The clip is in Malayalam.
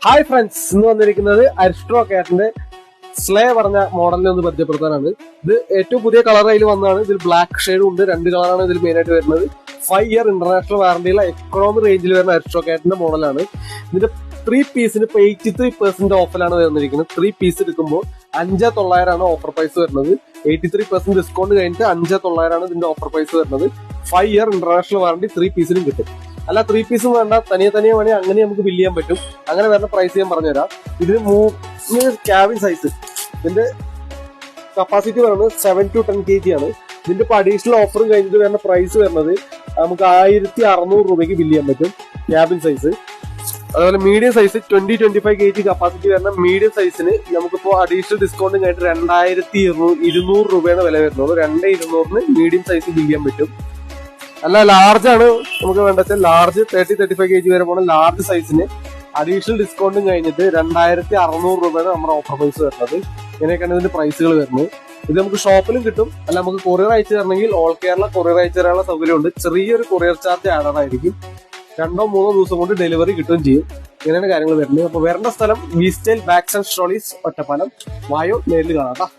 ഹായ് ഫ്രണ്ട്സ്, ഇന്ന് വന്നിരിക്കുന്നത് അരിസ്ട്രോ കാറ്റിന്റെ സ്ലേ പറഞ്ഞ മോഡലിനെ ഒന്ന് പരിചയപ്പെടുത്താനാണ്. ഇത് ഏറ്റവും പുതിയ കളർ അതിൽ വന്നതാണ്. ഇതിൽ ബ്ലാക്ക് ഷെയ്ഡും ഉണ്ട്. 2 കളറാണ് ഇതിൽ മെയിൻ ആയിട്ട് വരുന്നത്. 5 ഇയർ ഇന്റർനാഷണൽ വാറണ്ടിയുള്ള എക്കണോമി റേഞ്ചിൽ വരുന്ന അരിസ്ട്രോ കാറ്റിന്റെ മോഡലാണ്. ഇതിന്റെ 3 പീസിന് ഇപ്പൊ 83% ഓഫിലാണ് വരുന്നിരിക്കുന്നത്. 3 പീസ് എടുക്കുമ്പോൾ 5,900 ഓഫർ പ്രൈസ് വരുന്നത്. 83% ഡിസ്കൗണ്ട് കഴിഞ്ഞിട്ട് 5,900 ഇതിന്റെ ഓഫർ പ്രൈസ് വരുന്നത്. 5 ഇയർ ഇന്റർനാഷണൽ വാറണ്ടി 3 പീസിനും കിട്ടും. അല്ല 3 പീസും വേണ്ട, തനിയെ വേണേൽ അങ്ങനെ നമുക്ക് ബില്ല് ചെയ്യാൻ പറ്റും. അങ്ങനെ വരുന്ന പ്രൈസ് ഞാൻ പറഞ്ഞുതരാം. ഇതിന് 3 ക്യാബിൻ സൈസ്, ഇതിന്റെ കപ്പാസിറ്റി പറയുന്നത് 7 to 10 kg ആണ്. ഇതിന്റെ ഇപ്പൊ അഡീഷണൽ ഓഫറും കഴിഞ്ഞിട്ട് വരുന്ന പ്രൈസ് വരുന്നത് നമുക്ക് 1,600 രൂപയ്ക്ക് ബില്ല് ചെയ്യാൻ പറ്റും ക്യാബിൻ സൈസ്. അതുപോലെ മീഡിയം സൈസ് 20-25 kg കപ്പാസിറ്റി വരുന്ന മീഡിയം സൈസിന് നമുക്കിപ്പോ അഡീഷണൽ ഡിസ്കൗണ്ട് കഴിഞ്ഞിട്ട് 2,200 രൂപയാണ് വില വരുന്നത്. 2,200 മീഡിയം സൈസ് ബില്ല് ചെയ്യാൻ പറ്റും. അല്ല ലാർജ് ആണ് നമുക്ക് വേണ്ടത്. ലാർജ് 30-35 kg വരെ പോകണം. ലാർജ് സൈസിന് അഡീഷണൽ ഡിസ്കൗണ്ടും കഴിഞ്ഞിട്ട് 2,600 രൂപയാണ് നമ്മുടെ ഓഫർ പ്രൈസ് വരുന്നത്. ഇങ്ങനെയൊക്കെയാണ് ഇതിന്റെ പ്രൈസുകൾ വരുന്നത്. ഇത് നമുക്ക് ഷോപ്പിലും കിട്ടും. അല്ല നമുക്ക് കൊറിയർ അയച്ചു തരണമെങ്കിൽ ഓൾ കേരള കൊറിയർ അയച്ചു തരാനുള്ള സൗകര്യമുണ്ട്. ചെറിയൊരു കൊറിയർ ചാർജ് ആഡ് ആയിരിക്കും. 2-3 ദിവസം കൊണ്ട് ഡെലിവറി കിട്ടുകയും ചെയ്യും. ഇങ്ങനെയാണ് കാര്യങ്ങൾ വരുന്നത്. അപ്പൊ വരേണ്ട സ്ഥലം V style bags and trolleys, Ottapalam. വായോ നേരിൽ കാണാം.